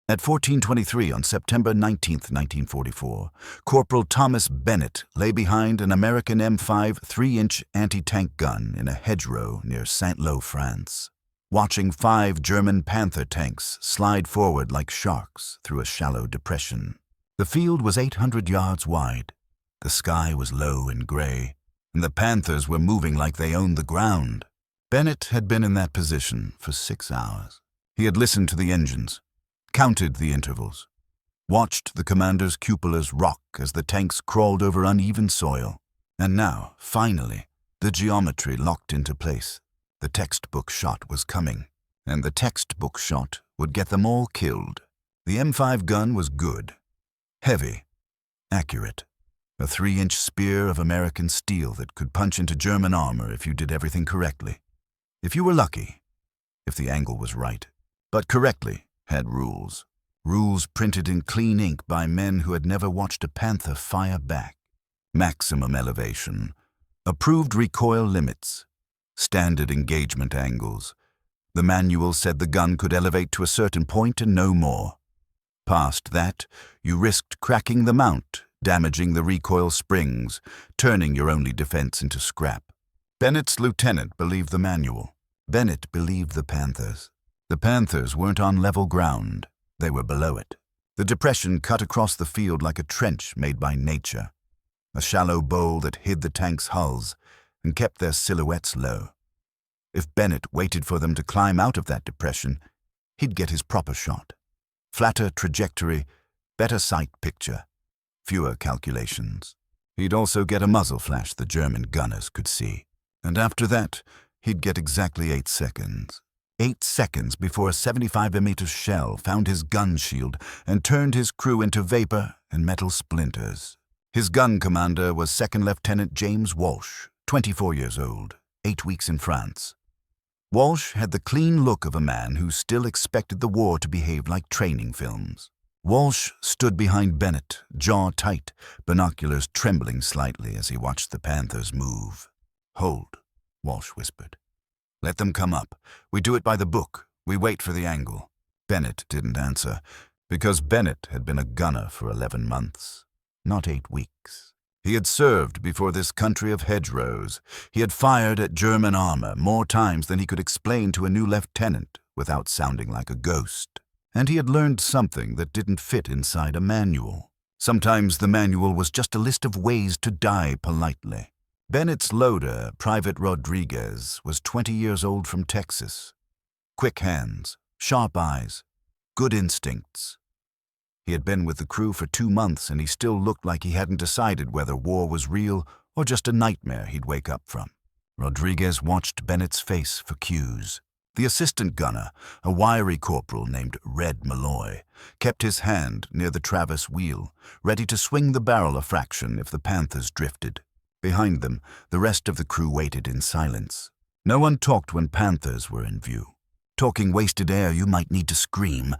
At 14:23 on September 19, 1944, Corporal Thomas Bennett lay behind an American M5 3-inch anti-tank gun in a hedgerow near Saint-Lô, France, watching 5 German Panther tanks slide forward like sharks through a shallow depression. The field was 800 yards wide. The sky was low and gray, and the Panthers were moving like they owned the ground. Bennett had been in that position for 6 hours. He had listened to the engines, counted the intervals, watched the commander's cupolas rock as the tanks crawled over uneven soil. And now, finally, the geometry locked into place. The textbook shot was coming, and the textbook shot would get them all killed. The M5 gun was good, heavy, accurate. A 3-inch spear of American steel that could punch into German armor if you did everything correctly. If you were lucky, if the angle was right. But correctly had rules. Rules printed in clean ink by men who had never watched a Panther fire back. Maximum elevation, approved recoil limits, standard engagement angles. The manual said the gun could elevate to a certain point and no more. Past that, you risked cracking the mount, damaging the recoil springs, turning your only defense into scrap. Bennett's lieutenant believed the manual. Bennett believed the Panthers. The Panthers weren't on level ground. They were below it. The depression cut across the field like a trench made by nature, a shallow bowl that hid the tanks' hulls and kept their silhouettes low. If Bennett waited for them to climb out of that depression, he'd get his proper shot. Flatter trajectory, better sight picture, fewer calculations. He'd also get a muzzle flash the German gunners could see. And after that, he'd get exactly 8 seconds. 8 seconds before a 75mm shell found his gun shield and turned his crew into vapor and metal splinters. His gun commander was Second Lieutenant James Walsh, 24 years old, 8 weeks in France. Walsh had the clean look of a man who still expected the war to behave like training films. Walsh stood behind Bennett, jaw tight, binoculars trembling slightly as he watched the Panthers move. "Hold," Walsh whispered. "Let them come up. We do it by the book. We wait for the angle." Bennett didn't answer, because Bennett had been a gunner for 11 months, not 8 weeks. He had served before this country of hedgerows. He had fired at German armor more times than he could explain to a new lieutenant without sounding like a ghost. And he had learned something that didn't fit inside a manual. Sometimes the manual was just a list of ways to die politely. Bennett's loader, Private Rodriguez, was 20 years old from Texas. Quick hands, sharp eyes, good instincts. He had been with the crew for 2 months and he still looked like he hadn't decided whether war was real or just a nightmare he'd wake up from. Rodriguez watched Bennett's face for cues. The assistant gunner, a wiry corporal named Red Malloy, kept his hand near the Traverse wheel, ready to swing the barrel a fraction if the Panthers drifted. Behind them, the rest of the crew waited in silence. No one talked when Panthers were in view. Talking wasted air, you might need to scream.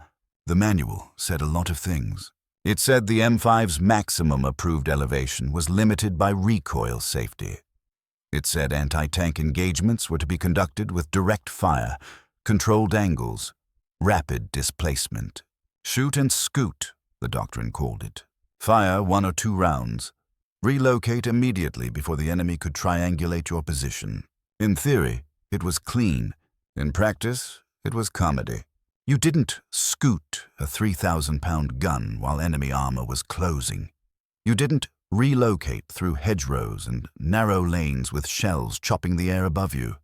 The manual said a lot of things. It said the M5's maximum approved elevation was limited by recoil safety. It said anti-tank engagements were to be conducted with direct fire, controlled angles, rapid displacement. Shoot and scoot, the doctrine called it. Fire 1 or 2 rounds. Relocate immediately before the enemy could triangulate your position. In theory, it was clean. In practice, it was comedy. You didn't scoot a 3,000-pound gun while enemy armor was closing. You didn't relocate through hedgerows and narrow lanes with shells chopping the air above you.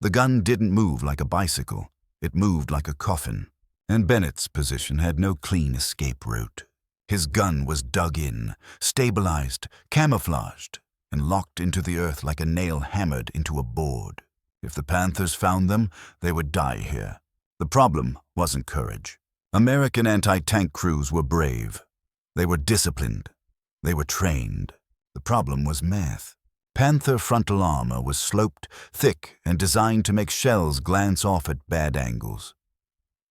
The gun didn't move like a bicycle. It moved like a coffin. And Bennett's position had no clean escape route. His gun was dug in, stabilized, camouflaged, and locked into the earth like a nail hammered into a board. If the Panthers found them, they would die here. The problem wasn't courage. American anti-tank crews were brave. They were disciplined. They were trained. The problem was math. Panther frontal armor was sloped, thick, and designed to make shells glance off at bad angles.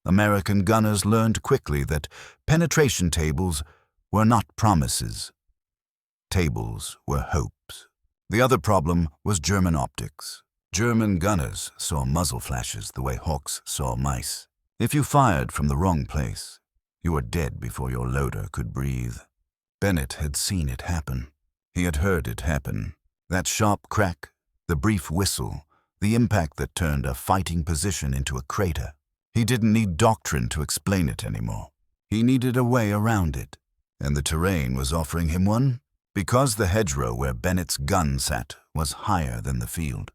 American gunners learned quickly that penetration tables were not promises. Tables were hopes. The other problem was German optics. German gunners saw muzzle flashes the way hawks saw mice. If you fired from the wrong place, You were dead before your loader could breathe. Bennett had seen it happen. He had heard it happen. That sharp crack, the brief whistle, the impact that turned a fighting position into a crater. He didn't need doctrine to explain it anymore. He needed a way around it, and the terrain was offering him one because the hedgerow where Bennett's gun sat was higher than the field.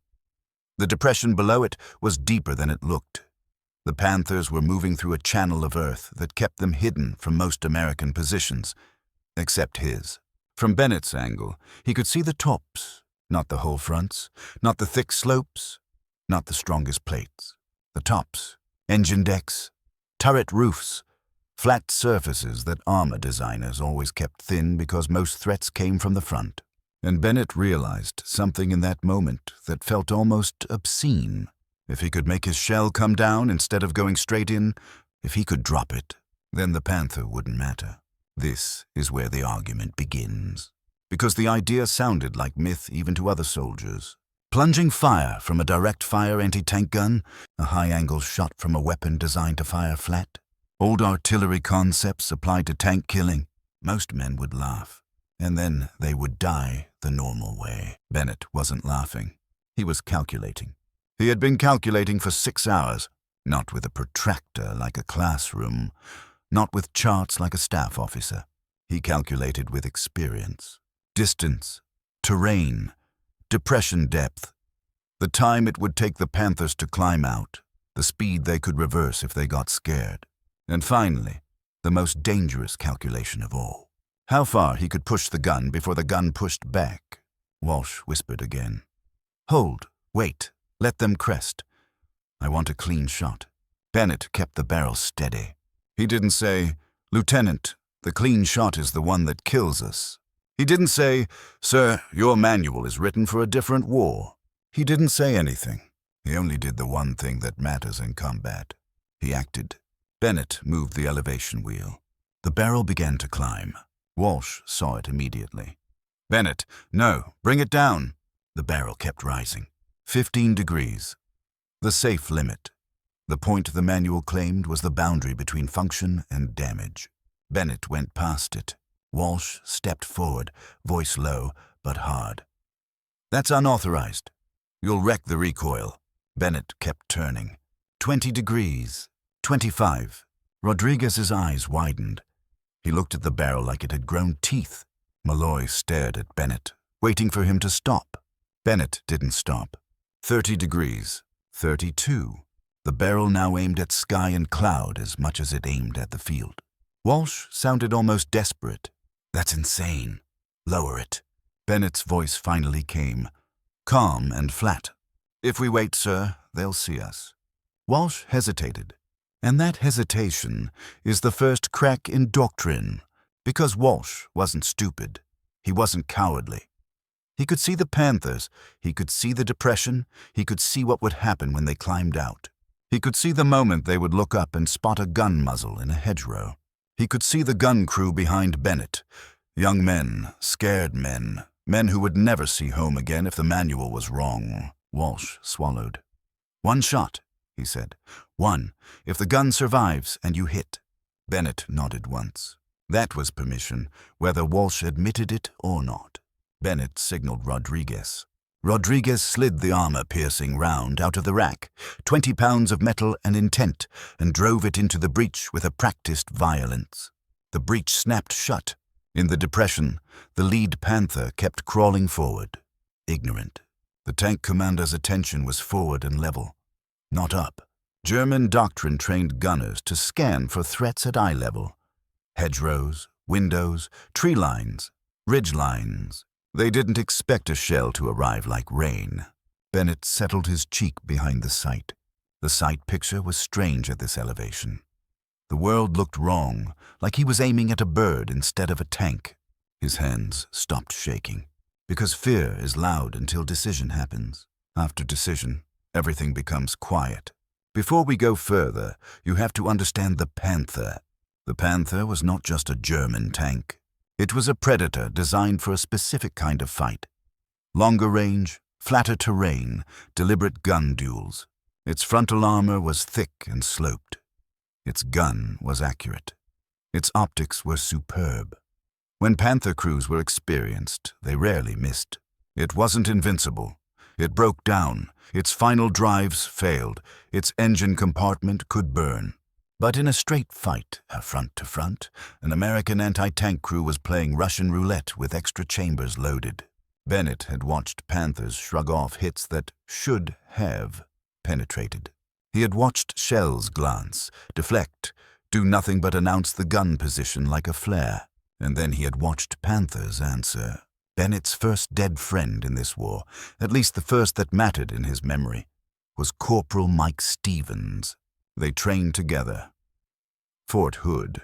The depression below it was deeper than it looked. The Panthers were moving through a channel of earth that kept them hidden from most American positions, except his. From Bennett's angle, he could see the tops, not the whole fronts, not the thick slopes, not the strongest plates. The tops, engine decks, turret roofs, flat surfaces that armor designers always kept thin because most threats came from the front. And Bennett realized something in that moment that felt almost obscene. If he could make his shell come down instead of going straight in, if he could drop it, then the Panther wouldn't matter. This is where the argument begins. Because the idea sounded like myth even to other soldiers. Plunging fire from a direct-fire anti-tank gun, a high-angle shot from a weapon designed to fire flat, old artillery concepts applied to tank killing, most men would laugh, and then they would die the normal way. Bennett wasn't laughing. He was calculating. He had been calculating for 6 hours, not with a protractor like a classroom, not with charts like a staff officer. He calculated with experience, distance, terrain, depression depth, the time it would take the Panthers to climb out, the speed they could reverse if they got scared, and finally, the most dangerous calculation of all. How far he could push the gun before the gun pushed back. Walsh whispered again. "Hold, wait, let them crest. I want a clean shot." Bennett kept the barrel steady. He didn't say, "Lieutenant, the clean shot is the one that kills us." He didn't say, "Sir, your manual is written for a different war." He didn't say anything. He only did the one thing that matters in combat. He acted. Bennett moved the elevation wheel. The barrel began to climb. Walsh saw it immediately. "Bennett, no, bring it down." The barrel kept rising. 15 degrees. The safe limit. The point the manual claimed was the boundary between function and damage. Bennett went past it. Walsh stepped forward, voice low but hard. "That's unauthorized. You'll wreck the recoil." Bennett kept turning. 20 degrees. 25. Rodriguez's eyes widened. He looked at the barrel like it had grown teeth. Malloy stared at Bennett, waiting for him to stop. Bennett didn't stop. 30 degrees. 32. The barrel now aimed at sky and cloud as much as it aimed at the field. Walsh sounded almost desperate. "That's insane. Lower it." Bennett's voice finally came, calm and flat. "If we wait, sir, they'll see us." Walsh hesitated. And that hesitation is the first crack in doctrine, because Walsh wasn't stupid. He wasn't cowardly. He could see the Panthers, he could see the depression, he could see what would happen when they climbed out. He could see the moment they would look up and spot a gun muzzle in a hedgerow. He could see the gun crew behind Bennett, young men, scared men, men who would never see home again if the manual was wrong. Walsh swallowed. "One shot," he said. "One, if the gun survives and you hit." Bennett nodded once. That was permission, whether Walsh admitted it or not. Bennett signaled Rodriguez. Rodriguez slid the armor-piercing round out of the rack, 20 pounds of metal and intent, and drove it into the breech with a practiced violence. The breech snapped shut. In the depression, the lead Panther kept crawling forward, ignorant. The tank commander's attention was forward and level, not up. German doctrine trained gunners to scan for threats at eye level. Hedgerows, windows, tree lines, ridge lines. They didn't expect a shell to arrive like rain. Bennett settled his cheek behind the sight. The sight picture was strange at this elevation. The world looked wrong, like he was aiming at a bird instead of a tank. His hands stopped shaking. Because fear is loud until decision happens. After decision, everything becomes quiet. Before we go further, you have to understand the Panther. The Panther was not just a German tank. It was a predator designed for a specific kind of fight. Longer range, flatter terrain, deliberate gun duels. Its frontal armor was thick and sloped. Its gun was accurate. Its optics were superb. When Panther crews were experienced, they rarely missed. It wasn't invincible. It broke down. Its final drives failed. Its engine compartment could burn. But in a straight fight, front to front, an American anti-tank crew was playing Russian roulette with extra chambers loaded. Bennett had watched Panthers shrug off hits that should have penetrated. He had watched shells glance, deflect, do nothing but announce the gun position like a flare. And then he had watched Panthers answer. Bennett's first dead friend in this war, at least the first that mattered in his memory, was Corporal Mike Stevens. They trained together. Fort Hood.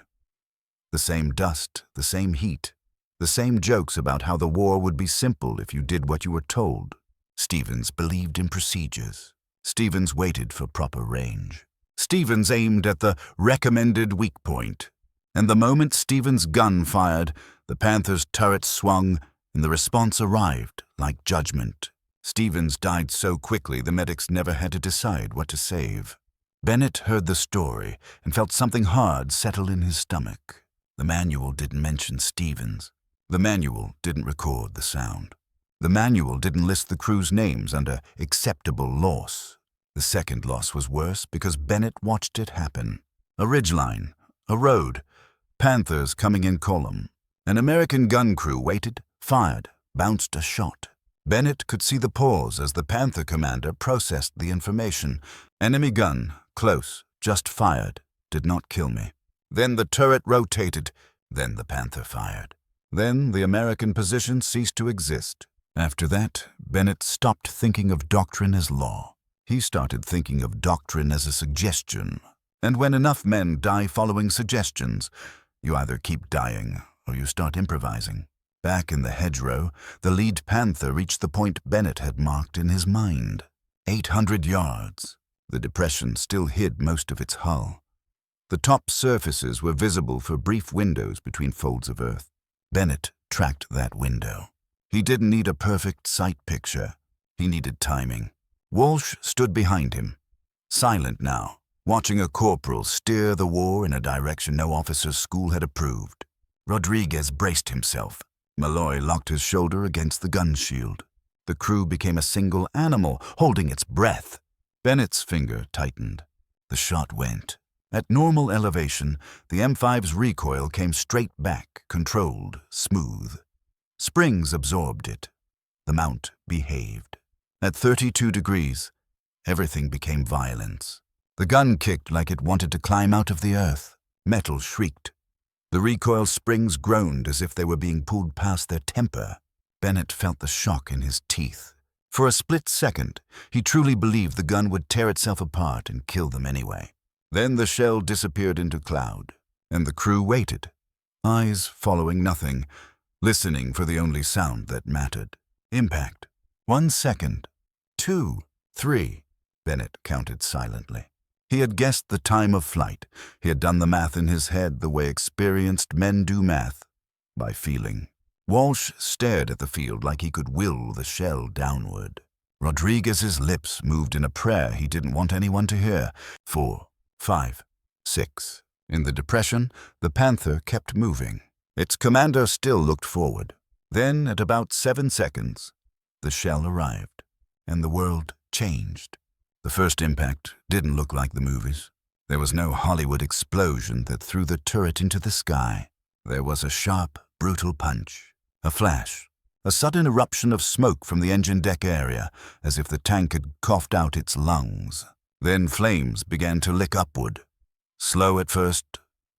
The same dust, the same heat, the same jokes about how the war would be simple if you did what you were told. Stevens believed in procedures. Stevens waited for proper range. Stevens aimed at the recommended weak point. And the moment Stevens' gun fired, the Panther's turret swung, and the response arrived like judgment. Stevens died so quickly the medics never had to decide what to save. Bennett heard the story and felt something hard settle in his stomach. The manual didn't mention Stevens. The manual didn't record the sound. The manual didn't list the crew's names under acceptable loss. The second loss was worse because Bennett watched it happen. A ridgeline, a road, Panthers coming in column. An American gun crew waited, fired, bounced a shot. Bennett could see the pause as the Panther commander processed the information. Enemy gun, close, just fired, did not kill me. Then the turret rotated, then the Panther fired. Then the American position ceased to exist. After that, Bennett stopped thinking of doctrine as law. He started thinking of doctrine as a suggestion. And when enough men die following suggestions, you either keep dying or you start improvising. Back in the hedgerow, the lead Panther reached the point Bennett had marked in his mind. 800 yards. The depression still hid most of its hull. The top surfaces were visible for brief windows between folds of earth. Bennett tracked that window. He didn't need a perfect sight picture. He needed timing. Walsh stood behind him, silent now, watching a corporal steer the war in a direction no officer's school had approved. Rodriguez braced himself. Malloy locked his shoulder against the gun shield. The crew became a single animal, holding its breath. Bennett's finger tightened. The shot went. At normal elevation, the M5's recoil came straight back, controlled, smooth. Springs absorbed it. The mount behaved. At 32 degrees, everything became violence. The gun kicked like it wanted to climb out of the earth. Metal shrieked. The recoil springs groaned as if they were being pulled past their temper. Bennett felt the shock in his teeth. For a split second, he truly believed the gun would tear itself apart and kill them anyway. Then the shell disappeared into cloud, and the crew waited, eyes following nothing, listening for the only sound that mattered. Impact. 1 second. 2, 3. Bennett counted silently. He had guessed the time of flight. He had done the math in his head the way experienced men do math, by feeling. Walsh stared at the field like he could will the shell downward. Rodriguez's lips moved in a prayer he didn't want anyone to hear. 4, 5, 6. In the depression, the Panther kept moving. Its commander still looked forward. Then, at about 7 seconds, the shell arrived, and the world changed. The first impact didn't look like the movies. There was no Hollywood explosion that threw the turret into the sky. There was a sharp, brutal punch, a flash, a sudden eruption of smoke from the engine deck area, as if the tank had coughed out its lungs. Then flames began to lick upward, slow at first,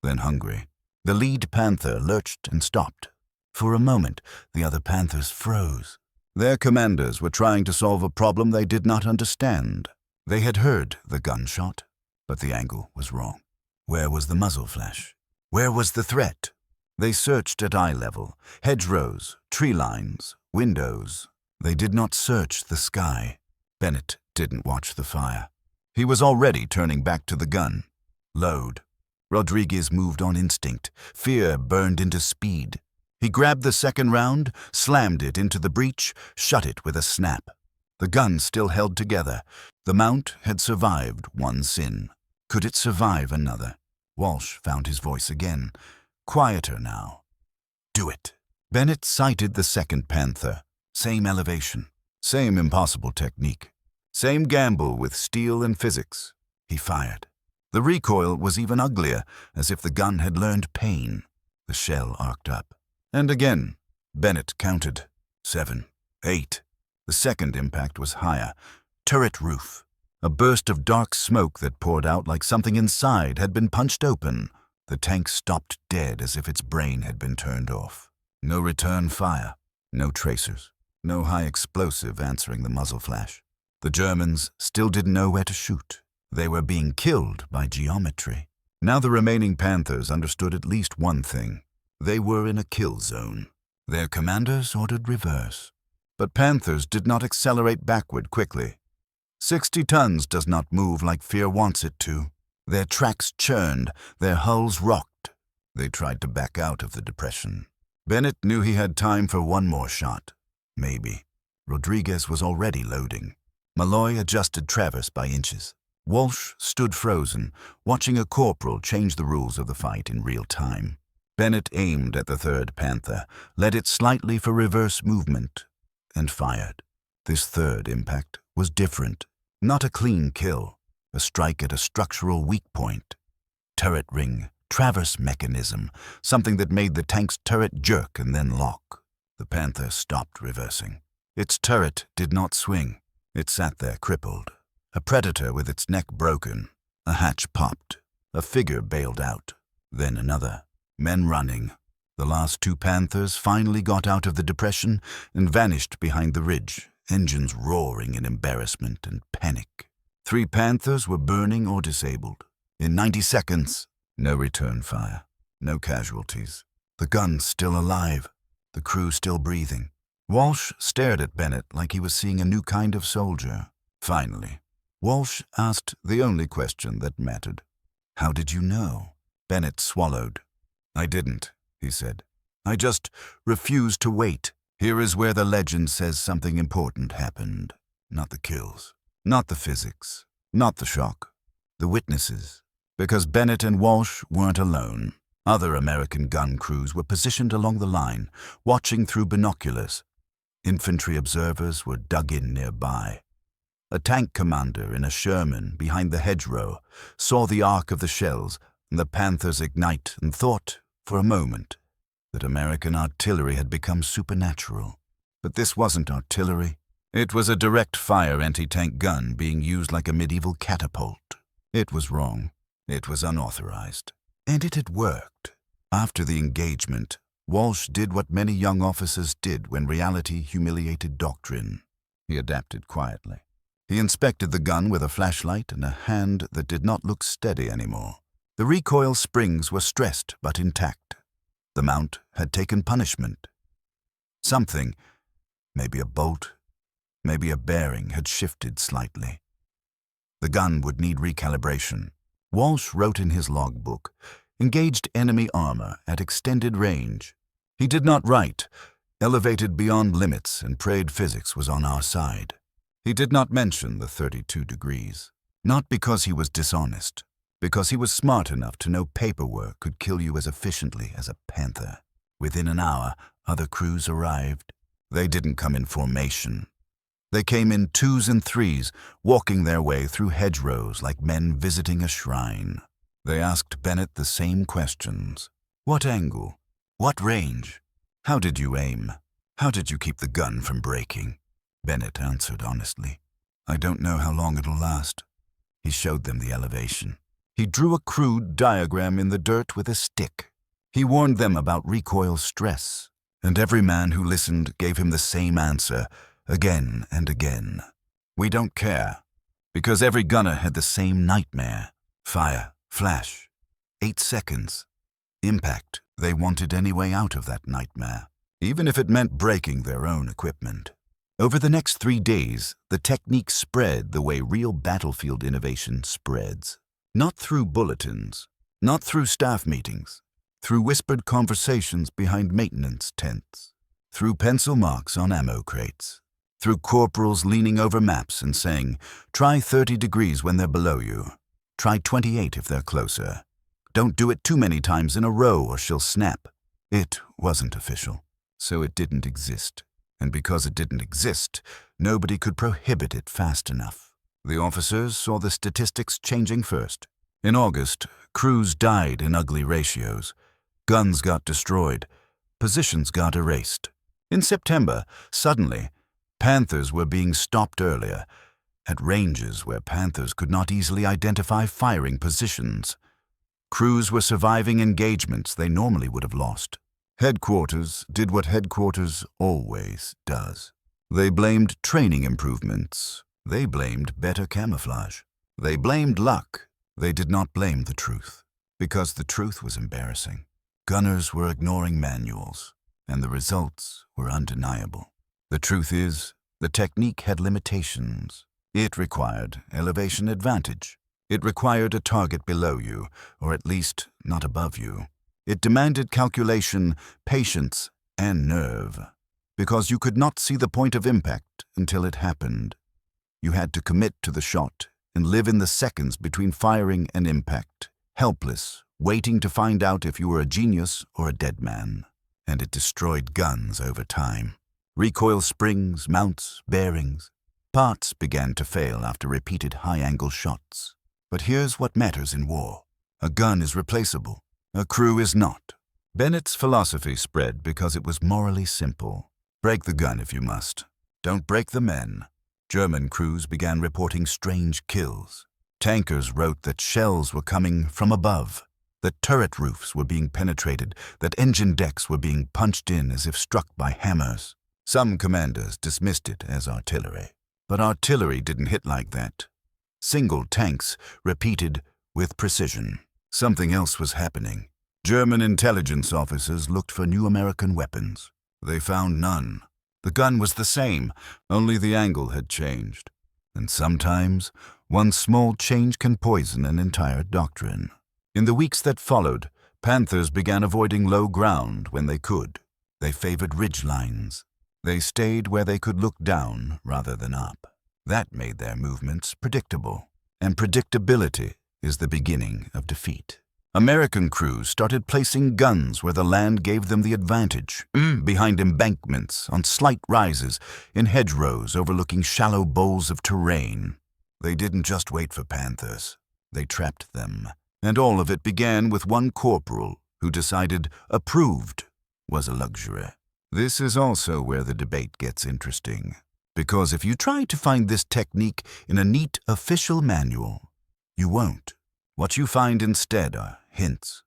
then hungry. The lead Panther lurched and stopped. For a moment, the other Panthers froze. Their commanders were trying to solve a problem they did not understand. They had heard the gunshot, but the angle was wrong. Where was the muzzle flash? Where was the threat? They searched at eye level, hedgerows, tree lines, windows. They did not search the sky. Bennett didn't watch the fire. He was already turning back to the gun. Load. Rodriguez moved on instinct. Fear burned into speed. He grabbed the second round, slammed it into the breech, shut it with a snap. The gun still held together. The mount had survived one sin. Could it survive another? Walsh found his voice again, quieter now. "Do it." Bennett sighted the second Panther. Same elevation, same impossible technique, same gamble with steel and physics. He fired. The recoil was even uglier, as if the gun had learned pain. The shell arced up. And again, Bennett counted. 7, 8. The second impact was higher. Turret roof. A burst of dark smoke that poured out like something inside had been punched open. The tank stopped dead as if its brain had been turned off. No return fire. No tracers. No high explosive answering the muzzle flash. The Germans still didn't know where to shoot. They were being killed by geometry. Now the remaining Panthers understood at least one thing. They were in a kill zone. Their commanders ordered reverse. But Panthers did not accelerate backward quickly. 60 tons does not move like fear wants it to. Their tracks churned, their hulls rocked. They tried to back out of the depression. Bennett knew he had time for one more shot. Maybe. Rodriguez was already loading. Malloy adjusted Traverse by inches. Walsh stood frozen, watching a corporal change the rules of the fight in real time. Bennett aimed at the third Panther, led it slightly for reverse movement, and fired. This third impact was different. Not a clean kill, a strike at a structural weak point. Turret ring, Traverse mechanism, something that made the tank's turret jerk and then lock. The Panther stopped reversing. Its turret did not swing. It sat there crippled. A predator with its neck broken. A hatch popped. A figure bailed out. Then another. Men running. The last 2 Panthers finally got out of the depression and vanished behind the ridge, engines roaring in embarrassment and panic. 3 Panthers were burning or disabled. In 90 seconds, no return fire. No casualties. The gun still alive. The crew still breathing. Walsh stared at Bennett like he was seeing a new kind of soldier. Finally, Walsh asked the only question that mattered. "How did you know?" Bennett swallowed. "I didn't," he said. "I just refused to wait. Here is where the legend says something important happened. Not the kills, not the physics, not the shock. The witnesses. Because Bennett and Walsh weren't alone. Other American gun crews were positioned along the line, watching through binoculars. Infantry observers were dug in nearby. A tank commander in a Sherman behind the hedgerow saw the arc of the shells and the Panthers ignite and thought, for a moment, that American artillery had become supernatural. But this wasn't artillery. It was a direct-fire anti-tank gun being used like a medieval catapult. It was wrong. It was unauthorized. And it had worked. After the engagement, Walsh did what many young officers did when reality humiliated doctrine. He adapted quietly. He inspected the gun with a flashlight and a hand that did not look steady anymore. The recoil springs were stressed but intact. The mount had taken punishment. Something, maybe a bolt, maybe a bearing, had shifted slightly. The gun would need recalibration. Walsh wrote in his logbook, "Engaged enemy armor at extended range." He did not write, "Elevated beyond limits and prayed physics was on our side." He did not mention the 32 degrees. Not because he was dishonest, because he was smart enough to know paperwork could kill you as efficiently as a Panther. Within an hour, other crews arrived. They didn't come in formation. They came in 2s and 3s, walking their way through hedgerows like men visiting a shrine. They asked Bennett the same questions. What angle? What range? How did you aim? How did you keep the gun from breaking? Bennett answered honestly. "I don't know how long it'll last." He showed them the elevation. He drew a crude diagram in the dirt with a stick. He warned them about recoil stress, and every man who listened gave him the same answer, again and again. "We don't care," because every gunner had the same nightmare. Fire, flash, 8 seconds. Impact. They wanted any way out of that nightmare, even if it meant breaking their own equipment. Over the next 3 days, the technique spread the way real battlefield innovation spreads. Not through bulletins, not through staff meetings, through whispered conversations behind maintenance tents, through pencil marks on ammo crates, through corporals leaning over maps and saying, "Try 30 degrees when they're below you. Try 28 if they're closer. Don't do it too many times in a row or she'll snap. It wasn't official, so it didn't exist. And because it didn't exist, nobody could prohibit it fast enough. The officers saw the statistics changing first. In August, crews died in ugly ratios. Guns got destroyed. Positions got erased. In September, suddenly, Panthers were being stopped earlier, at ranges where Panthers could not easily identify firing positions. Crews were surviving engagements they normally would have lost. Headquarters did what headquarters always does. They blamed training improvements. They blamed better camouflage. They blamed luck. They did not blame the truth, because the truth was embarrassing. Gunners were ignoring manuals, and the results were undeniable. The truth is, the technique had limitations. It required elevation advantage. It required a target below you, or at least not above you. It demanded calculation, patience, and nerve, because you could not see the point of impact until it happened. You had to commit to the shot and live in the seconds between firing and impact, helpless, waiting to find out if you were a genius or a dead man. And it destroyed guns over time. Recoil springs, mounts, bearings. Parts began to fail after repeated high-angle shots. But here's what matters in war. A gun is replaceable. A crew is not. Bennett's philosophy spread because it was morally simple. Break the gun if you must. Don't break the men. German crews began reporting strange kills. Tankers wrote that shells were coming from above, that turret roofs were being penetrated, that engine decks were being punched in as if struck by hammers. Some commanders dismissed it as artillery. But artillery didn't hit like that. Single tanks repeated with precision. Something else was happening. German intelligence officers looked for new American weapons. They found none. The gun was the same, only the angle had changed. And sometimes, one small change can poison an entire doctrine. In the weeks that followed, Panthers began avoiding low ground when they could. They favored ridge lines. They stayed where they could look down rather than up. That made their movements predictable. And predictability is the beginning of defeat. American crews started placing guns where the land gave them the advantage, behind embankments, on slight rises, in hedgerows overlooking shallow bowls of terrain. They didn't just wait for Panthers. They trapped them. And all of it began with one corporal who decided approved was a luxury. This is also where the debate gets interesting, because if you try to find this technique in a neat official manual, you won't. What you find instead are hints,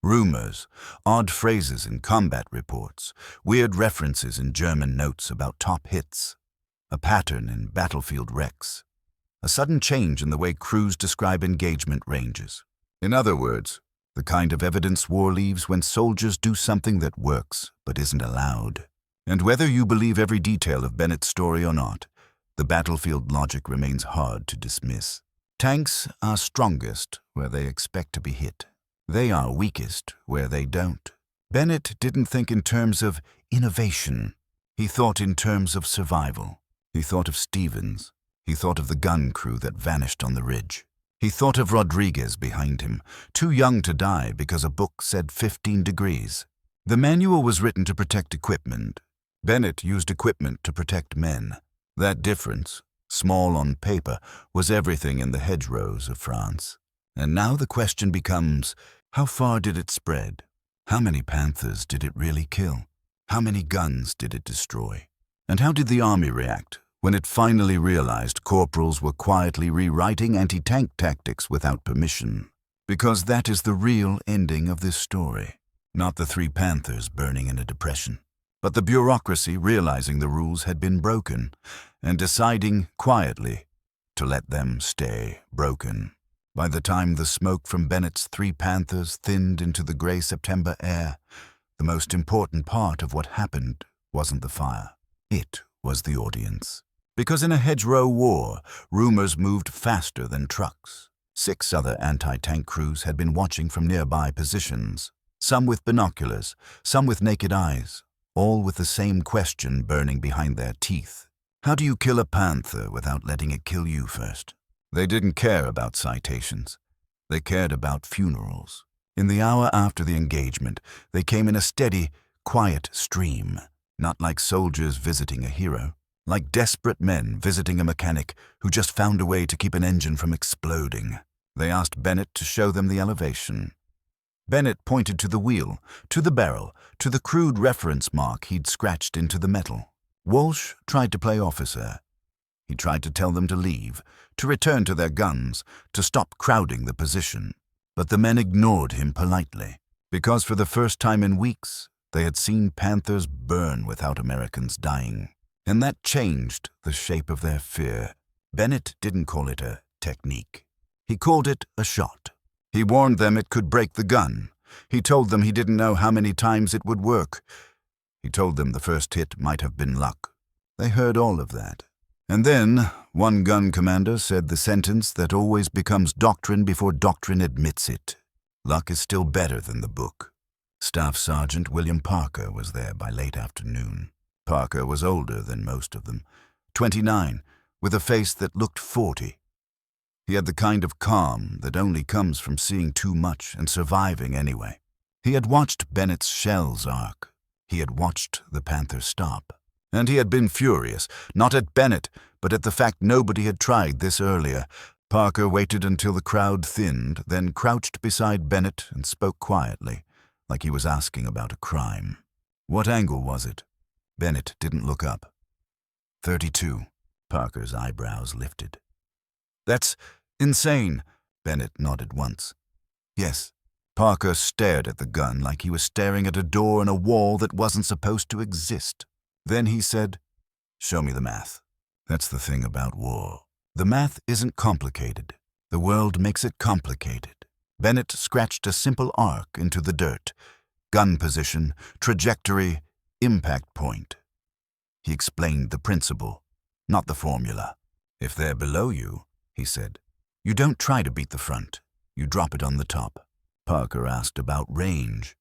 rumors, odd phrases in combat reports, weird references in German notes about top hits, a pattern in battlefield wrecks, a sudden change in the way crews describe engagement ranges. In other words, the kind of evidence war leaves when soldiers do something that works but isn't allowed. And whether you believe every detail of Bennett's story or not, the battlefield logic remains hard to dismiss. Tanks are strongest where they expect to be hit. They are weakest where they don't. Bennett didn't think in terms of innovation. He thought in terms of survival. He thought of Stevens. He thought of the gun crew that vanished on the ridge. He thought of Rodriguez behind him, too young to die because a book said 15 degrees. The manual was written to protect equipment. Bennett used equipment to protect men. That difference, small on paper, was everything in the hedgerows of France. And now the question becomes, how far did it spread? How many Panthers did it really kill? How many guns did it destroy? And how did the army react when it finally realized corporals were quietly rewriting anti-tank tactics without permission? Because that is the real ending of this story. Not the 3 Panthers burning in a depression, but the bureaucracy realizing the rules had been broken and deciding quietly to let them stay broken. By the time the smoke from Bennett's 3 Panthers thinned into the gray September air, the most important part of what happened wasn't the fire. It was the audience. Because in a hedgerow war, rumors moved faster than trucks. 6 other anti-tank crews had been watching from nearby positions, some with binoculars, some with naked eyes, all with the same question burning behind their teeth. How do you kill a panther without letting it kill you first? They didn't care about citations. They cared about funerals. In the hour after the engagement, they came in a steady, quiet stream, not like soldiers visiting a hero, like desperate men visiting a mechanic who just found a way to keep an engine from exploding. They asked Bennett to show them the elevation. Bennett pointed to the wheel, to the barrel, to the crude reference mark he'd scratched into the metal. Walsh tried to play officer. He tried to tell them to leave, to return to their guns, to stop crowding the position. But the men ignored him politely, because for the first time in weeks, they had seen Panthers burn without Americans dying. And that changed the shape of their fear. Bennett didn't call it a technique. He called it a shot. He warned them it could break the gun. He told them he didn't know how many times it would work. He told them the first hit might have been luck. They heard all of that. And then, one gun commander said the sentence that always becomes doctrine before doctrine admits it. Luck is still better than the book. Staff Sergeant William Parker was there by late afternoon. Parker was older than most of them, 29, with a face that looked 40. He had the kind of calm that only comes from seeing too much and surviving anyway. He had watched Bennett's shells arc. He had watched the Panther stop. And he had been furious, not at Bennett, but at the fact nobody had tried this earlier. Parker waited until the crowd thinned, then crouched beside Bennett and spoke quietly, like he was asking about a crime. What angle was it? Bennett didn't look up. 32. Parker's eyebrows lifted. That's insane, Bennett nodded once. Yes. Parker stared at the gun like he was staring at a door in a wall that wasn't supposed to exist. Then he said, "Show me the math." That's the thing about war. The math isn't complicated. The world makes it complicated. Bennett scratched a simple arc into the dirt. Gun position, trajectory, impact point. He explained the principle, not the formula. If they're below you, he said, you don't try to beat the front. You drop it on the top. Parker asked about range.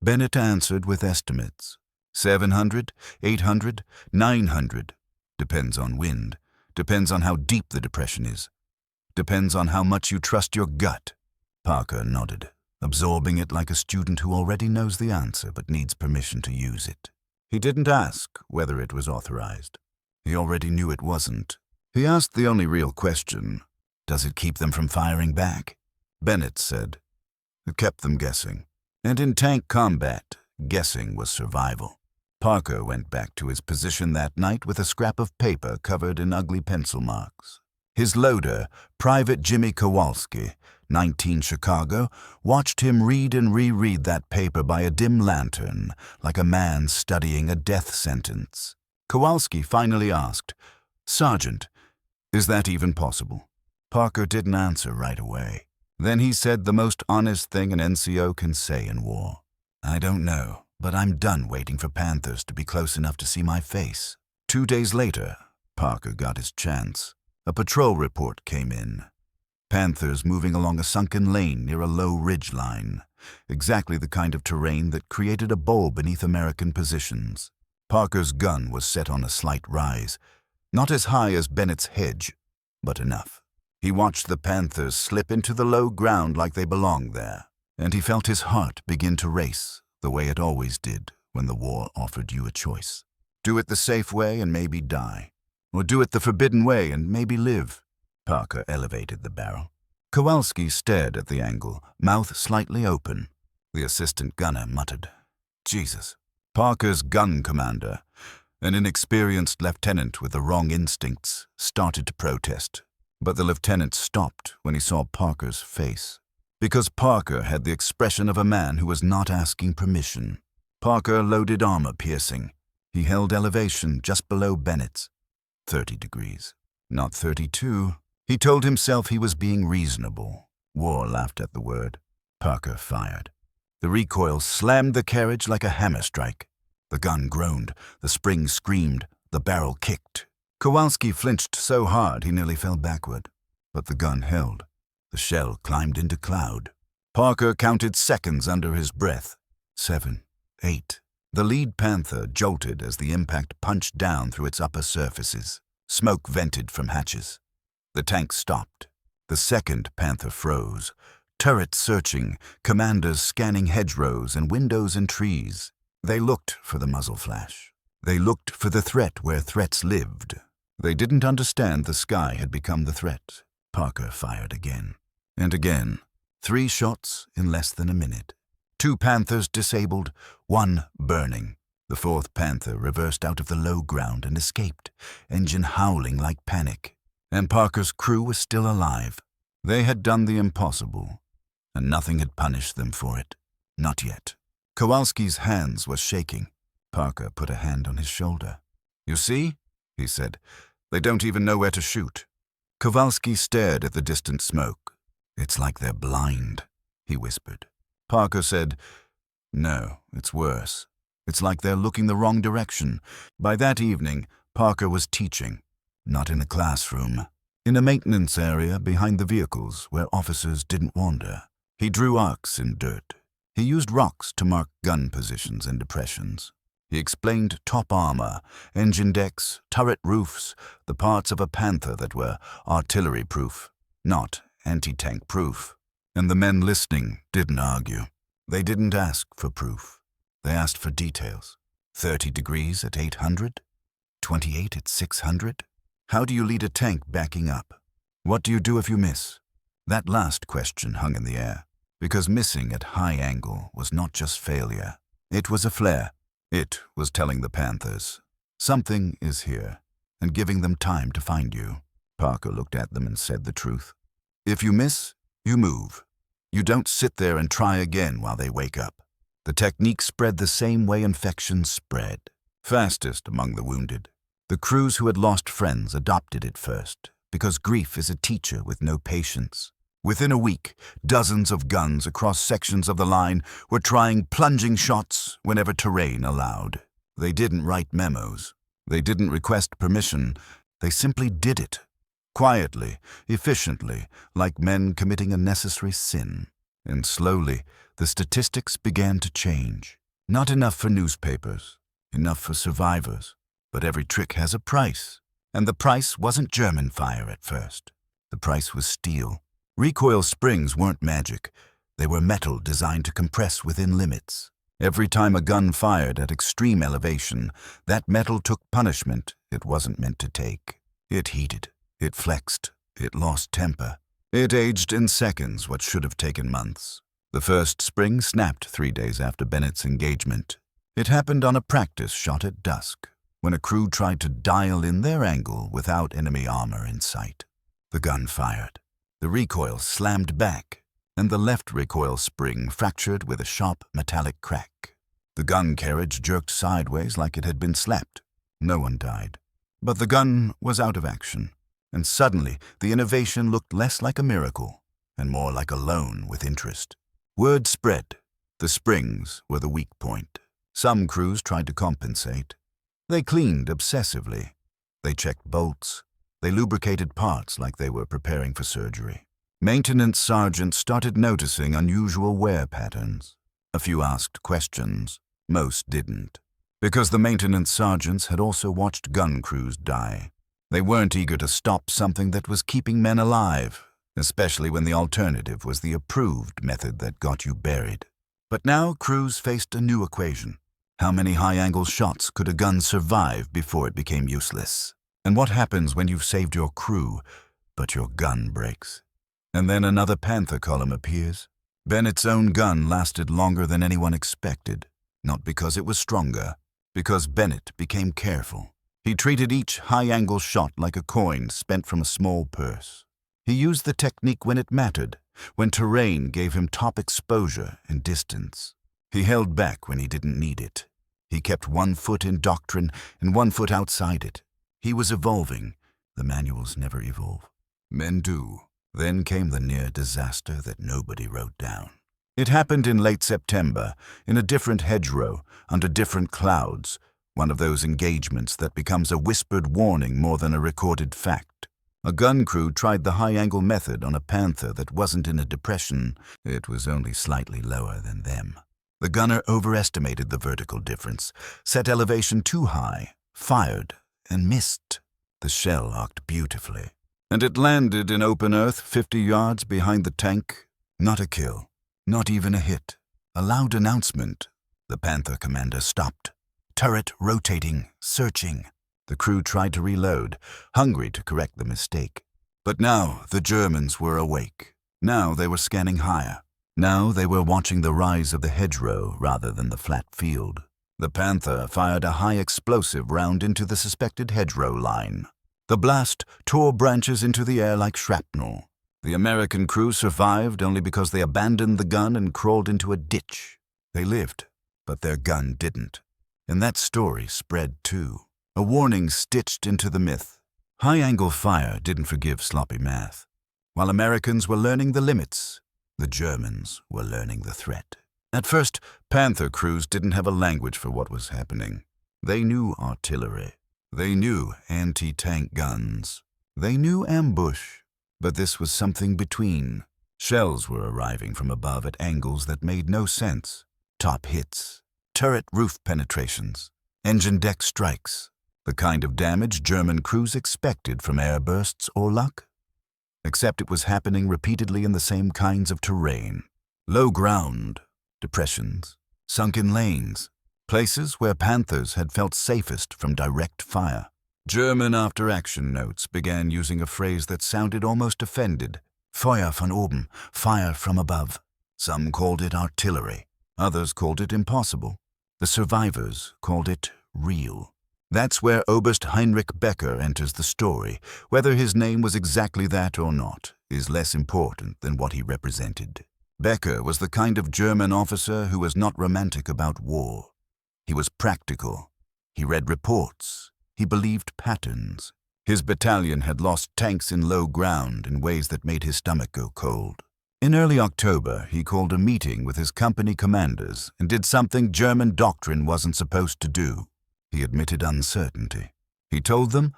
Bennett answered with estimates. 700, 800, 900. Depends on wind. Depends on how deep the depression is. Depends on how much you trust your gut. Parker nodded, absorbing it like a student who already knows the answer but needs permission to use it. He didn't ask whether it was authorized. He already knew it wasn't. He asked the only real question, does it keep them from firing back? Bennett said, it kept them guessing. And in tank combat, guessing was survival. Parker went back to his position that night with a scrap of paper covered in ugly pencil marks. His loader, Private Jimmy Kowalski, 19 Chicago, watched him read and reread that paper by a dim lantern, like a man studying a death sentence. Kowalski finally asked, "Sergeant, is that even possible?" Parker didn't answer right away. Then he said the most honest thing an NCO can say in war. "I don't know, but I'm done waiting for Panthers to be close enough to see my face." 2 days later, Parker got his chance. A patrol report came in. Panthers moving along a sunken lane near a low ridge line, exactly the kind of terrain that created a bowl beneath American positions. Parker's gun was set on a slight rise, not as high as Bennett's hedge, but enough. He watched the Panthers slip into the low ground like they belonged there, and he felt his heart begin to race the way it always did when the war offered you a choice. Do it the safe way and maybe die, or do it the forbidden way and maybe live. Parker elevated the barrel. Kowalski stared at the angle, mouth slightly open. The assistant gunner muttered, "Jesus." Parker's gun commander, an inexperienced lieutenant with the wrong instincts, started to protest. But the lieutenant stopped when he saw Parker's face. Because Parker had the expression of a man who was not asking permission. Parker loaded armor-piercing. He held elevation just below Bennett's. 30 degrees. Not 32. He told himself he was being reasonable. War laughed at the word. Parker fired. The recoil slammed the carriage like a hammer strike. The gun groaned, the spring screamed, the barrel kicked. Kowalski flinched so hard he nearly fell backward. But the gun held. The shell climbed into cloud. Parker counted seconds under his breath. 7, 8. The lead Panther jolted as the impact punched down through its upper surfaces. Smoke vented from hatches. The tank stopped. The second Panther froze, Turrets searching, commanders scanning hedgerows and windows and trees. They looked for the muzzle flash. They looked for the threat where threats lived. They didn't understand the sky had become the threat. Parker fired again. And again. 3 shots in less than a minute. 2 Panthers disabled, 1 burning. The 4th Panther reversed out of the low ground and escaped, engine howling like panic. And Parker's crew was still alive. They had done the impossible, and nothing had punished them for it. Not yet. Kowalski's hands were shaking. Parker put a hand on his shoulder. "You see?" he said. "They don't even know where to shoot." Kowalski stared at the distant smoke. "It's like they're blind," he whispered. Parker said, "No, it's worse. It's like they're looking the wrong direction." By that evening, Parker was teaching. Not in a classroom. In a maintenance area behind the vehicles where officers didn't wander. He drew arcs in dirt. He used rocks to mark gun positions and depressions. He explained top armor, engine decks, turret roofs, the parts of a Panther that were artillery-proof, not anti-tank proof. And the men listening didn't argue. They didn't ask for proof. They asked for details. 30 degrees at 800? 28 at 600? How do you lead a tank backing up? What do you do if you miss? That last question hung in the air, because missing at high angle was not just failure. It was a flare. It was telling the Panthers, something is here, and giving them time to find you. Parker looked at them and said the truth. If you miss, you move. You don't sit there and try again while they wake up. The technique spread the same way infections spread, fastest among the wounded. The crews who had lost friends adopted it first, because grief is a teacher with no patience. Within a week, dozens of guns across sections of the line were trying plunging shots whenever terrain allowed. They didn't write memos. They didn't request permission. They simply did it. Quietly, efficiently, like men committing a necessary sin. And slowly, the statistics began to change. Not enough for newspapers, enough for survivors. But every trick has a price. And the price wasn't German fire at first. The price was steel. Recoil springs weren't magic. They were metal designed to compress within limits. Every time a gun fired at extreme elevation, that metal took punishment it wasn't meant to take. It heated. It flexed. It lost temper. It aged in seconds what should have taken months. The first spring snapped 3 days after Bennett's engagement. It happened on a practice shot at dusk, when a crew tried to dial in their angle without enemy armor in sight. The gun fired. The recoil slammed back, and the left recoil spring fractured with a sharp metallic crack. The gun carriage jerked sideways like it had been slapped. No one died. But the gun was out of action, and suddenly the innovation looked less like a miracle and more like a loan with interest. Word spread. The springs were the weak point. Some crews tried to compensate. They cleaned obsessively. They checked bolts. They lubricated parts like they were preparing for surgery. Maintenance sergeants started noticing unusual wear patterns. A few asked questions. Most didn't. Because the maintenance sergeants had also watched gun crews die. They weren't eager to stop something that was keeping men alive, especially when the alternative was the approved method that got you buried. But now crews faced a new equation. How many high-angle shots could a gun survive before it became useless? And what happens when you've saved your crew, but your gun breaks? And then another Panther column appears. Bennett's own gun lasted longer than anyone expected. Not because it was stronger, because Bennett became careful. He treated each high-angle shot like a coin spent from a small purse. He used the technique when it mattered, when terrain gave him top exposure and distance. He held back when he didn't need it. He kept 1 foot in doctrine and 1 foot outside it. He was evolving. The manuals never evolve. Men do. Then came the near disaster that nobody wrote down. It happened in late September, in a different hedgerow, under different clouds, one of those engagements that becomes a whispered warning more than a recorded fact. A gun crew tried the high-angle method on a Panther that wasn't in a depression. It was only slightly lower than them. The gunner overestimated the vertical difference, set elevation too high, fired, and missed. The shell arced beautifully, and it landed in open earth 50 yards behind the tank, Not a kill, not even a hit. A loud announcement. The Panther commander stopped. Turret rotating, searching. The crew tried to reload, hungry to correct the mistake. But now the Germans were awake. Now they were scanning higher. Now they were watching the rise of the hedgerow rather than the flat field. The Panther fired a high explosive round into the suspected hedgerow line. The blast tore branches into the air like shrapnel. The American crew survived only because they abandoned the gun and crawled into a ditch. They lived, but their gun didn't. And that story spread too. A warning stitched into the myth. High-angle fire didn't forgive sloppy math. While Americans were learning the limits, the Germans were learning the threat. At first, Panther crews didn't have a language for what was happening. They knew artillery. They knew anti-tank guns. They knew ambush. But this was something between. Shells were arriving from above at angles that made no sense. Top hits, turret roof penetrations, engine deck strikes. The kind of damage German crews expected from airbursts or luck. Except it was happening repeatedly in the same kinds of terrain. Low ground, depressions, sunken lanes, places where Panthers had felt safest from direct fire. German after-action notes began using a phrase that sounded almost offended. Feuer von oben, fire from above. Some called it artillery. Others called it impossible. The survivors called it real. That's where Oberst Heinrich Becker enters the story. Whether his name was exactly that or not is less important than what he represented. Becker was the kind of German officer who was not romantic about war. He was practical. He read reports. He believed patterns. His battalion had lost tanks in low ground in ways that made his stomach go cold. In early October, he called a meeting with his company commanders and did something German doctrine wasn't supposed to do. He admitted uncertainty. He told them,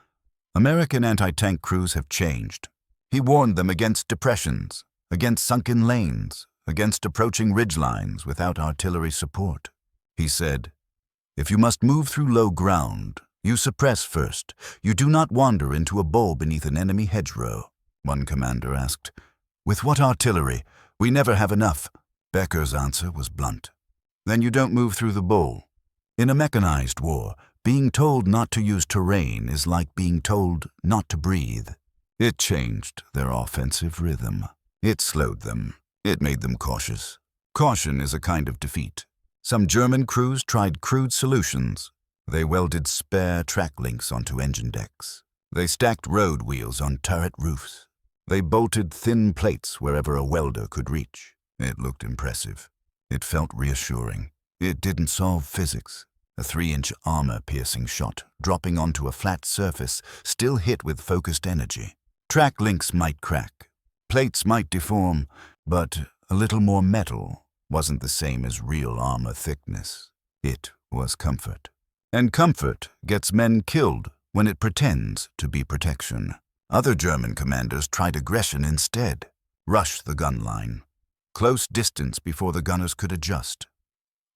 American anti-tank crews have changed. He warned them against depressions, against sunken lanes, against approaching ridgelines without artillery support. He said, if you must move through low ground, you suppress first. You do not wander into a bowl beneath an enemy hedgerow. One commander asked, with what artillery? We never have enough. Becker's answer was blunt. Then you don't move through the bowl. In a mechanized war, being told not to use terrain is like being told not to breathe. It changed their offensive rhythm. It slowed them. It made them cautious. Caution is a kind of defeat. Some German crews tried crude solutions. They welded spare track links onto engine decks. They stacked road wheels on turret roofs. They bolted thin plates wherever a welder could reach. It looked impressive. It felt reassuring. It didn't solve physics. A 3-inch armor-piercing shot, dropping onto a flat surface, still hit with focused energy. Track links might crack. Plates might deform, but a little more metal wasn't the same as real armor thickness. It was comfort. And comfort gets men killed when it pretends to be protection. Other German commanders tried aggression instead. Rush the gun line. Close distance before the gunners could adjust.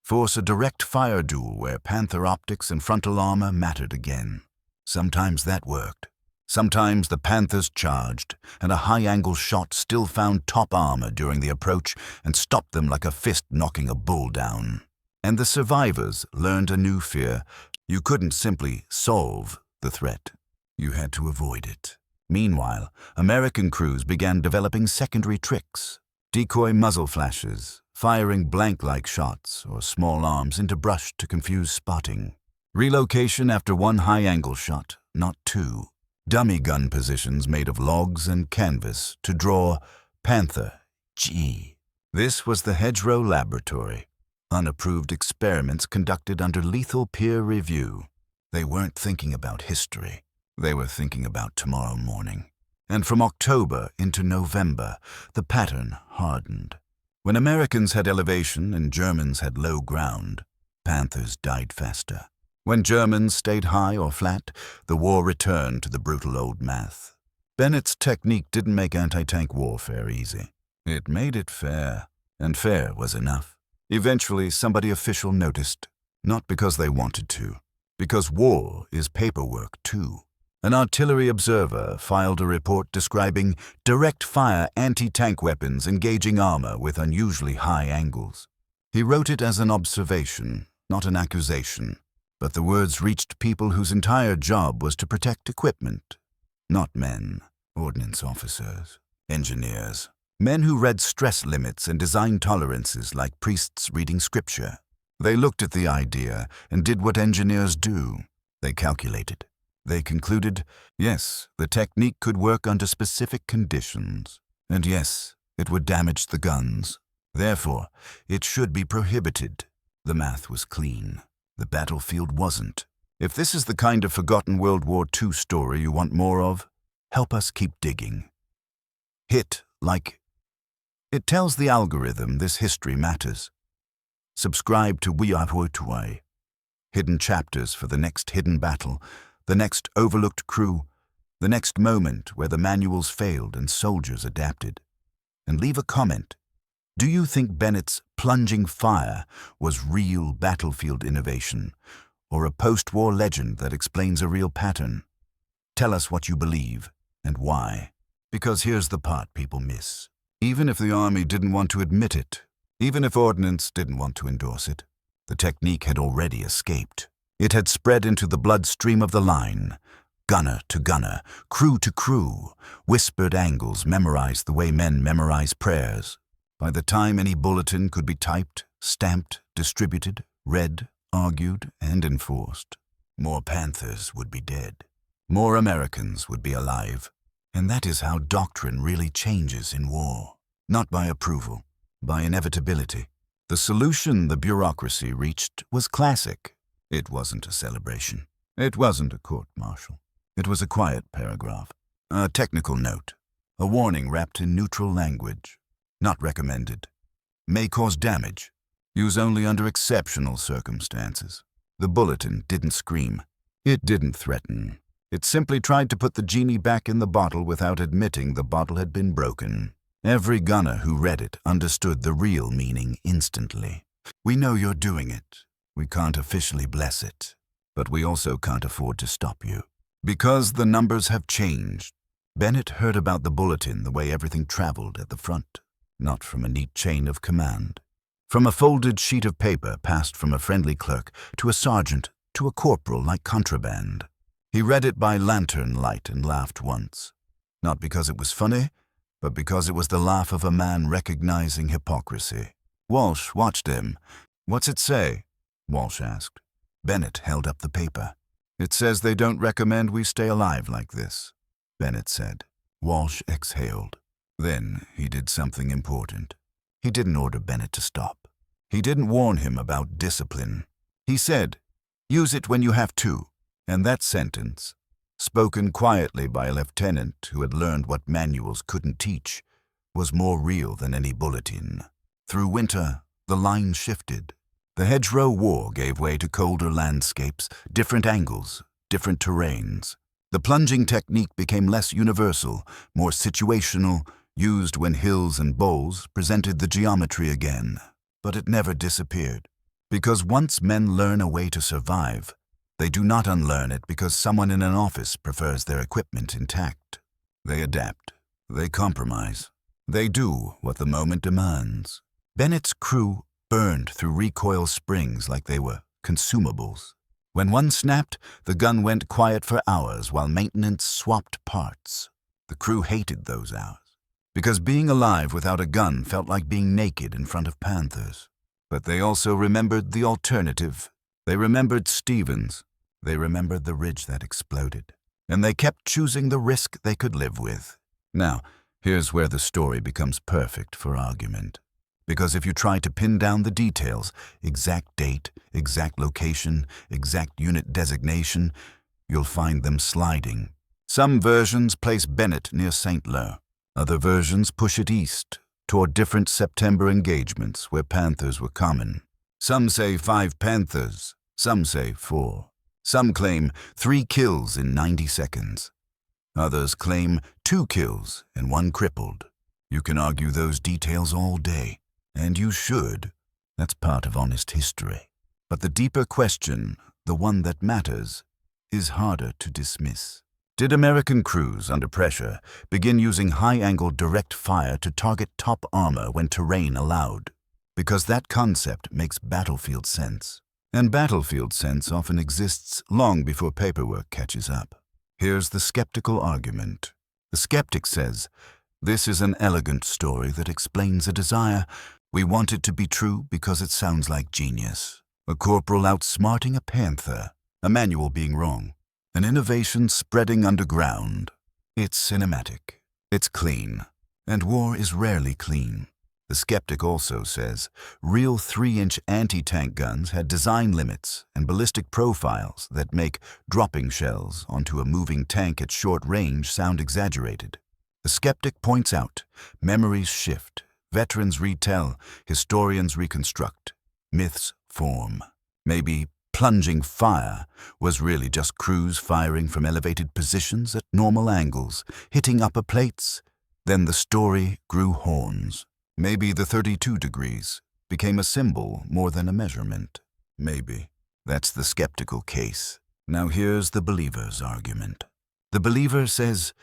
Force a direct fire duel where Panther optics and frontal armor mattered again. Sometimes that worked. Sometimes the Panthers charged, and a high-angle shot still found top armor during the approach and stopped them like a fist knocking a bull down. And the survivors learned a new fear. You couldn't simply solve the threat. You had to avoid it. Meanwhile, American crews began developing secondary tricks. Decoy muzzle flashes, firing blank-like shots or small arms into brush to confuse spotting. Relocation after one high-angle shot, not two. Dummy gun positions made of logs and canvas to draw Panther G. This was the hedgerow laboratory. Unapproved experiments conducted under lethal peer review. They weren't thinking about history. They were thinking about tomorrow morning. And from October into November, the pattern hardened. When Americans had elevation and Germans had low ground, Panthers died faster. When Germans stayed high or flat, the war returned to the brutal old math. Bennett's technique didn't make anti-tank warfare easy. It made it fair, and fair was enough. Eventually, somebody official noticed, not because they wanted to, because war is paperwork too. An artillery observer filed a report describing direct-fire anti-tank weapons engaging armor with unusually high angles. He wrote it as an observation, not an accusation, but the words reached people whose entire job was to protect equipment. Not men, ordnance officers, engineers, men who read stress limits and design tolerances like priests reading scripture. They looked at the idea and did what engineers do. They calculated. They concluded, yes, the technique could work under specific conditions, and yes, it would damage the guns. Therefore, it should be prohibited. The math was clean. The battlefield wasn't. If this is the kind of forgotten World War II story you want more of, help us keep digging. Hit, like. It tells the algorithm this history matters. Subscribe to WWII. Hidden chapters for the next hidden battle, the next overlooked crew, the next moment where the manuals failed and soldiers adapted. And leave a comment. Do you think Bennett's plunging fire was real battlefield innovation, or a post-war legend that explains a real pattern? Tell us what you believe, and why. Because here's the part people miss. Even if the Army didn't want to admit it, even if Ordnance didn't want to endorse it, the technique had already escaped. It had spread into the bloodstream of the line. Gunner to gunner, crew to crew, whispered angles memorized the way men memorize prayers. By the time any bulletin could be typed, stamped, distributed, read, argued, and enforced, more Panthers would be dead. More Americans would be alive. And that is how doctrine really changes in war. Not by approval, by inevitability. The solution the bureaucracy reached was classic. It wasn't a celebration. It wasn't a court-martial. It was a quiet paragraph. A technical note. A warning wrapped in neutral language. Not recommended. May cause damage. Use only under exceptional circumstances. The bulletin didn't scream. It didn't threaten. It simply tried to put the genie back in the bottle without admitting the bottle had been broken. Every gunner who read it understood the real meaning instantly. We know you're doing it. We can't officially bless it. But we also can't afford to stop you. Because the numbers have changed. Bennett heard about the bulletin the way everything traveled at the front. Not from a neat chain of command. From a folded sheet of paper passed from a friendly clerk to a sergeant to a corporal like contraband. He read it by lantern light and laughed once. Not because it was funny, but because it was the laugh of a man recognizing hypocrisy. Walsh watched him. "What's it say?" Walsh asked. Bennett held up the paper. "It says they don't recommend we stay alive like this," Bennett said. Walsh exhaled. Then he did something important. He didn't order Bennett to stop. He didn't warn him about discipline. He said, "Use it when you have to." And that sentence, spoken quietly by a lieutenant who had learned what manuals couldn't teach, was more real than any bulletin. Through winter, the line shifted. The hedgerow war gave way to colder landscapes, different angles, different terrains. The plunging technique became less universal, more situational, used when hills and bowls presented the geometry again. But it never disappeared. Because once men learn a way to survive, they do not unlearn it because someone in an office prefers their equipment intact. They adapt. They compromise. They do what the moment demands. Bennett's crew burned through recoil springs like they were consumables. When one snapped, the gun went quiet for hours while maintenance swapped parts. The crew hated those hours, because being alive without a gun felt like being naked in front of Panthers. But they also remembered the alternative. They remembered Stevens. They remembered the ridge that exploded. And they kept choosing the risk they could live with. Now, here's where the story becomes perfect for argument. Because if you try to pin down the details, exact date, exact location, exact unit designation, you'll find them sliding. Some versions place Bennett near St. Lo. Other versions push it east, toward different September engagements where Panthers were common. Some say 5 Panthers, some say 4. Some claim 3 kills in 90 seconds. Others claim 2 kills and 1 crippled. You can argue those details all day. And you should. That's part of honest history. But the deeper question, the one that matters, is harder to dismiss. Did American crews, under pressure, begin using high-angle direct fire to target top armor when terrain allowed? Because that concept makes battlefield sense. And battlefield sense often exists long before paperwork catches up. Here's the skeptical argument. The skeptic says, "This is an elegant story that explains a desire. We want it to be true because it sounds like genius. A corporal outsmarting a panther, a manual being wrong, an innovation spreading underground. It's cinematic. It's clean. And war is rarely clean." The skeptic also says, real 3-inch anti-tank guns had design limits and ballistic profiles that make dropping shells onto a moving tank at short range sound exaggerated. The skeptic points out, memories shift, veterans retell, historians reconstruct, myths form. Maybe plunging fire was really just crews firing from elevated positions at normal angles, hitting upper plates. Then the story grew horns. Maybe the 32 degrees became a symbol more than a measurement. Maybe. That's the skeptical case. Now here's the believer's argument. The believer says,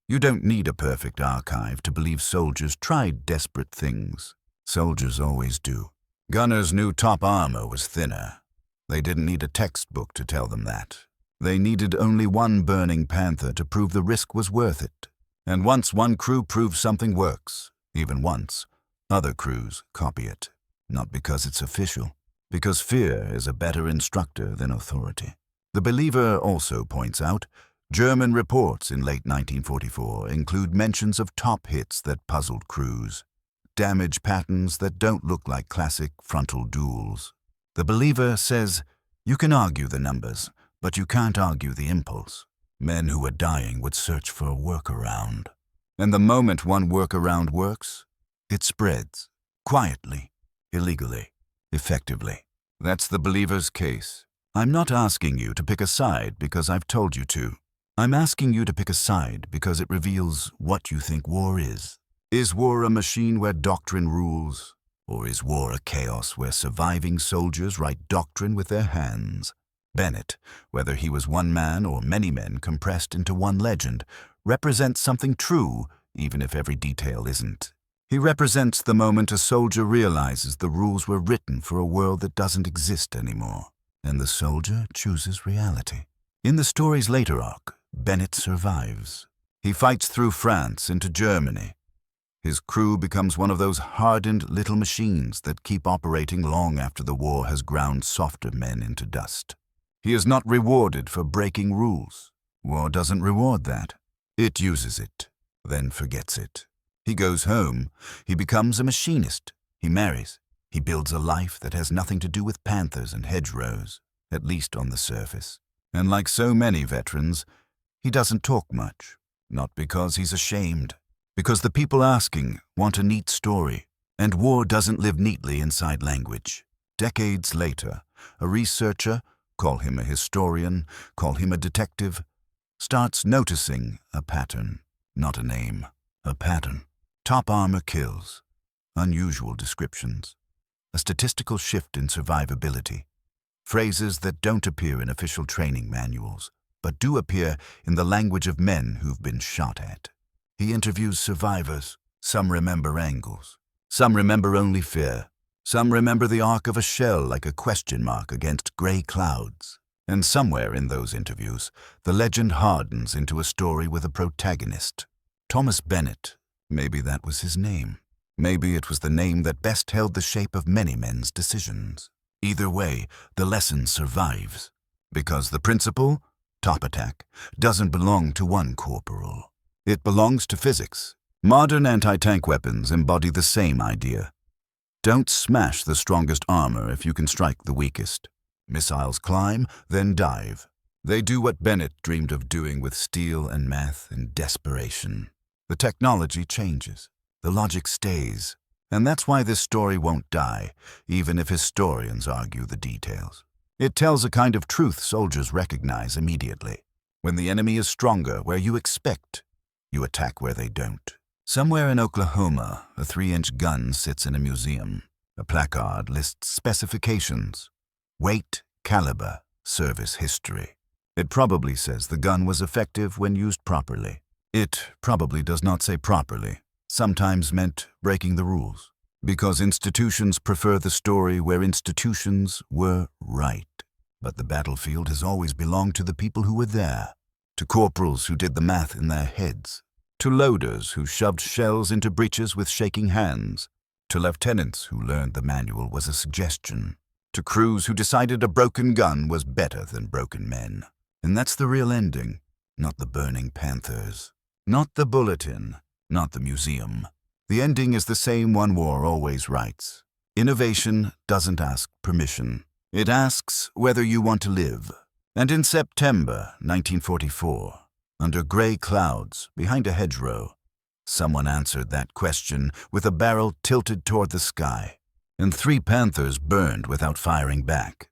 you don't need a perfect archive to believe soldiers tried desperate things. Soldiers always do. Gunners knew top armor was thinner. They didn't need a textbook to tell them that. They needed only one burning Panther to prove the risk was worth it. And once one crew proves something works, even once, other crews copy it. Not because it's official, because fear is a better instructor than authority. The believer also points out, German reports in late 1944 include mentions of top hits that puzzled crews, damage patterns that don't look like classic frontal duels. The believer says, you can argue the numbers, but you can't argue the impulse. Men who were dying would search for a workaround. And the moment one workaround works, it spreads, quietly, illegally, effectively. That's the believer's case. I'm not asking you to pick a side because I've told you to. I'm asking you to pick a side because it reveals what you think war is. Is war a machine where doctrine rules? Or is war a chaos where surviving soldiers write doctrine with their hands? Bennett, whether he was one man or many men compressed into one legend, represents something true, even if every detail isn't. He represents the moment a soldier realizes the rules were written for a world that doesn't exist anymore, and the soldier chooses reality. In the story's later arc, Bennett survives. He fights through France into Germany. His crew becomes one of those hardened little machines that keep operating long after the war has ground softer men into dust. He is not rewarded for breaking rules. War doesn't reward that. It uses it, then forgets it. He goes home. He becomes a machinist. He marries. He builds a life that has nothing to do with panthers and hedgerows, at least on the surface. And like so many veterans, he doesn't talk much. Not because he's ashamed. Because the people asking want a neat story, and war doesn't live neatly inside language. Decades later, a researcher, call him a historian, call him a detective, starts noticing a pattern, not a name, a pattern. Top armor kills, unusual descriptions, a statistical shift in survivability, phrases that don't appear in official training manuals, but do appear in the language of men who've been shot at. He interviews survivors. Some remember angles. Some remember only fear. Some remember the arc of a shell like a question mark against gray clouds. And somewhere in those interviews, the legend hardens into a story with a protagonist. Thomas Bennett. Maybe that was his name. Maybe it was the name that best held the shape of many men's decisions. Either way, the lesson survives. Because the principle, top attack, doesn't belong to one corporal. It belongs to physics. Modern anti-tank weapons embody the same idea. Don't smash the strongest armor if you can strike the weakest. Missiles climb, then dive. They do what Bennett dreamed of doing with steel and math and desperation. The technology changes. The logic stays. And that's why this story won't die, even if historians argue the details. It tells a kind of truth soldiers recognize immediately. When the enemy is stronger where you expect, you attack where they don't. Somewhere in Oklahoma, a 3-inch gun sits in a museum. A placard lists specifications: weight, caliber, service history. It probably says the gun was effective when used properly. It probably does not say properly, sometimes meant breaking the rules. Because institutions prefer the story where institutions were right. But the battlefield has always belonged to the people who were there, to corporals who did the math in their heads, to loaders who shoved shells into breeches with shaking hands, to lieutenants who learned the manual was a suggestion, to crews who decided a broken gun was better than broken men. And that's the real ending, not the burning Panthers, not the bulletin, not the museum. The ending is the same one war always writes. Innovation doesn't ask permission. It asks whether you want to live. And in September 1944, under gray clouds behind a hedgerow, someone answered that question with a barrel tilted toward the sky, and 3 Panthers burned without firing back.